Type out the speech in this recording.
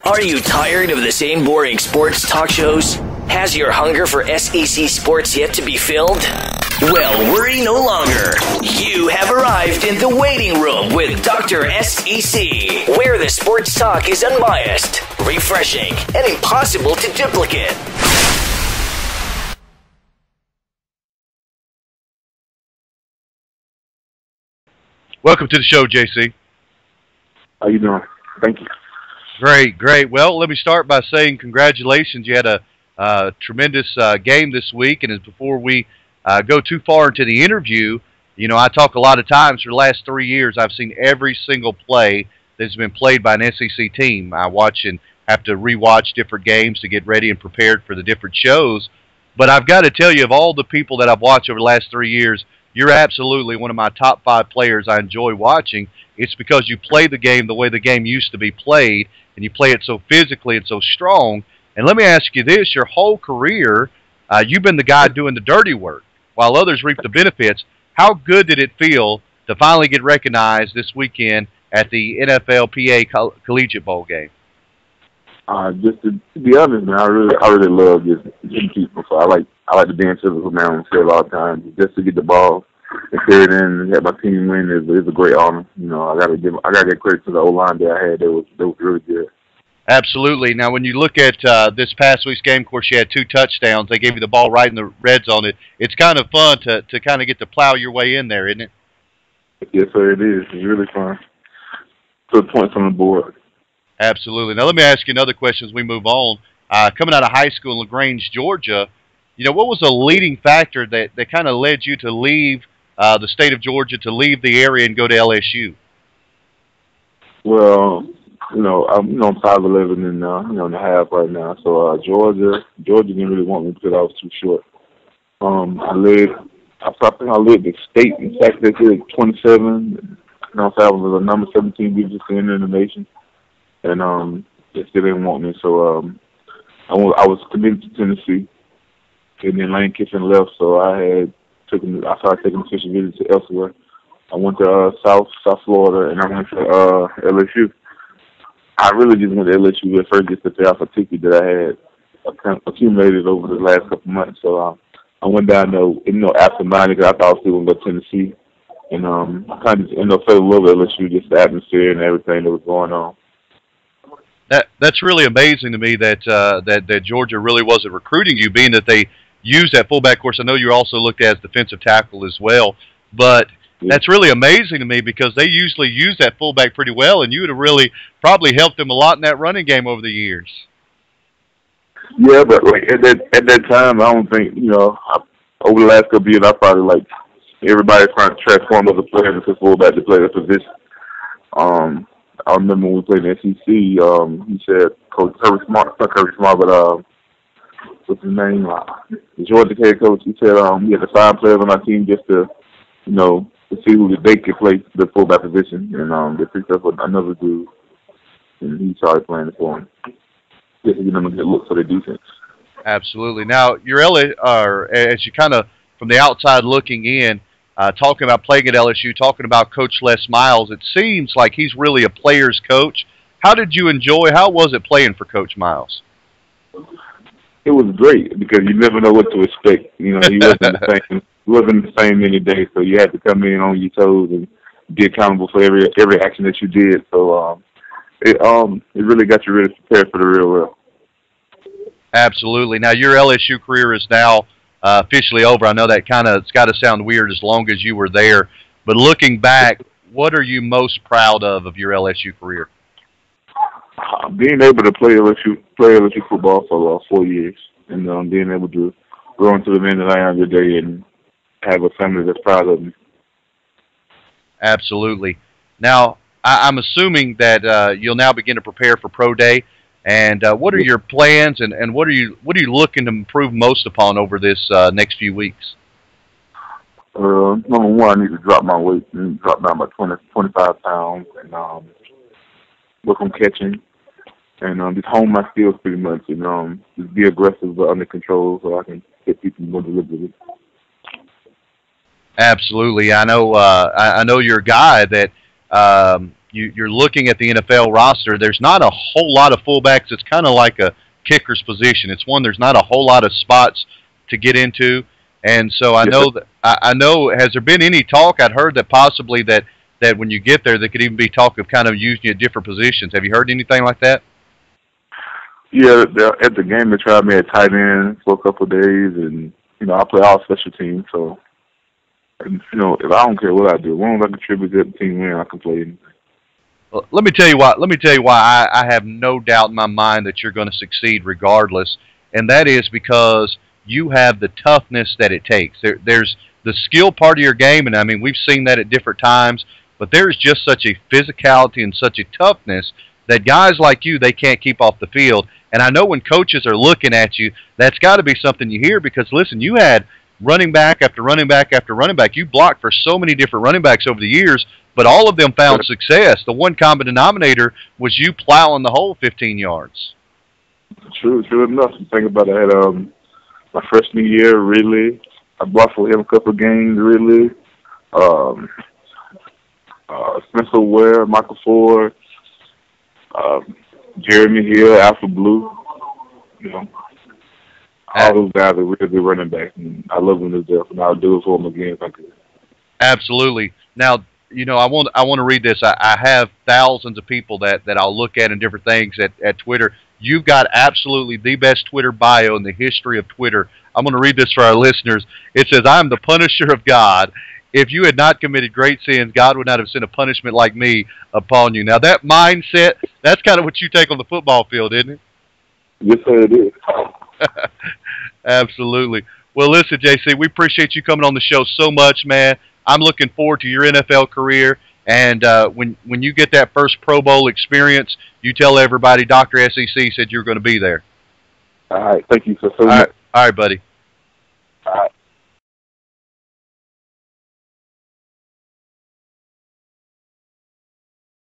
Are you tired of the same boring sports talk shows? Has your hunger for SEC sports yet to be filled? Well, worry no longer. You have arrived in the waiting room with Dr. SEC, where the sports talk is unbiased, refreshing, and impossible to duplicate. Welcome to the show, JC. How you doing? Thank you. Great, great. Well, let me start by saying congratulations. You had a tremendous game this week, and as before we go too far into the interview, you know, I talk a lot of times for the last 3 years. I've seen every single play that's been played by an SEC team. I watch and have to rewatch different games to get ready and prepared for the different shows. But I've got to tell you, of all the people that I've watched over the last 3 years, you're absolutely one of my top 5 players I enjoy watching. It's because you play the game the way the game used to be played, and you play it so physically and so strong. And let me ask you this, your whole career, you've been the guy doing the dirty work while others reap the benefits. How good did it feel to finally get recognized this weekend at the NFLPA Collegiate Bowl game? Just to be honest, man, I really love just hitting people. So I like to be in physical man on the field all the time. Just to get the ball and carry it in and have my team win is a great honor. You know, I gotta give credit to the O-line that I had. They was really good. Absolutely. Now, when you look at this past week's game, of course, you had 2 touchdowns. They gave you the ball right in the red zone. It's kind of fun to kind of get to plow your way in there, isn't it? Yes, sir, it is. It's really fun. Put points on the board. Absolutely. Now, let me ask you another question as we move on. Coming out of high school in LaGrange, Georgia, you know, what was the leading factor that kind of led you to leave the state of Georgia, to leave the area and go to LSU? Well, I'm 5'11" and a half right now. So Georgia didn't really want me because I was too short. I think I led the state in fact they did 27. I was the number 17 biggest in the nation, and they still didn't want me. So I was committed to Tennessee, and then Lane Kiffin left. So I started taking official visits to elsewhere. I went to South Florida, and I went to LSU. I really just went to LSU at first just to pay off a ticket that I had accumulated over the last couple of months. So I went down there, absent-minded because I thought I was still going to go to Tennessee. And I kind of just fell in love with LSU, just the atmosphere and everything that was going on. That's really amazing to me that Georgia really wasn't recruiting you, being that they used that fullback. Of course, I know you also looked at as defensive tackle as well, but that's really amazing to me because they usually use that fullback pretty well, and you would have really probably helped them a lot in that running game over the years. Yeah, but at that time, I don't think, over the last couple of years, I probably everybody's trying to transform other players into fullback to play the position. I remember when we played in the SEC, he said, Coach Kirby Smart, not Kirby Smart, but what's his name? The Georgia head coach, he said we had to find players on our team just to see who they could play the fullback position. And they picked up another dude, and he started playing it for him. Just to get them a good look for the defense. Absolutely. Now, as you kind of, from the outside looking in, talking about playing at LSU, talking about Coach Les Miles, it seems like he's really a player's coach. How was it playing for Coach Miles? It was great because you never know what to expect. He wasn't the same any day, so you had to come in on your toes and be accountable for every action that you did. So it really got you really prepared for the real world. Absolutely. Now your LSU career is now officially over. I know that it's got to sound weird as long as you were there, but looking back, what are you most proud of your LSU career? Being able to play LSU football for 4 years, and being able to grow into the man that I am today and have a family that's proud of me. Absolutely. Now, I'm assuming that you'll now begin to prepare for Pro Day. And what are your plans, and what are you looking to improve most upon over this next few weeks? Number one, I need to drop my weight and drop down about 25 pounds, and work on catching, and just hone my skills pretty much, and just be aggressive but under control so I can hit people more deliberately. Absolutely. I know you're a guy that you're looking at the NFL roster, there's not a whole lot of fullbacks. It's kind of like a kicker's position. It's one there's not a whole lot of spots to get into. And so I know that I know. Has there been any talk? I'd heard that possibly that when you get there, there could even be talk of kind of using you at different positions. Have you heard anything like that? Yeah, at the game they tried me at tight end for a couple of days, and I play all special teams. So, if I don't care what I do, as long as I contribute to the team win, I can play anything. Well, let me tell you why I have no doubt in my mind that you're going to succeed regardless, and that is because you have the toughness that it takes. There's the skill part of your game, and I mean we've seen that at different times, but there's just such a physicality and such a toughness that guys like you, they can't keep off the field. And I know when coaches are looking at you, that's got to be something you hear because, listen, you had running back after running back after running back. You blocked for so many different running backs over the years, but all of them found success. The one common denominator was you plowing the hole 15 yards. True enough. Think about it. I had my freshman year, really. I blocked for him a couple of games, really. Spencer Ware, Michael Ford, Jeremy Hill, Alpha Blue. All those guys are really good running backs, and I love them to death, and I'll do it for them again if I could. Absolutely. Now, I want to read this. I have thousands of people that I'll look at in different things at Twitter. You've got absolutely the best Twitter bio in the history of Twitter. I'm going to read this for our listeners. It says, "I am the punisher of God. If you had not committed great sins, God would not have sent a punishment like me upon you." Now, that mindset, that's kind of what you take on the football field, isn't it? Yes, sir, it is. Absolutely. Well, listen, JC, we appreciate you coming on the show so much, man. I'm looking forward to your NFL career. And when you get that first Pro Bowl experience, you tell everybody Dr. SEC said you're going to be there. All right. Thank you so much. All right, buddy.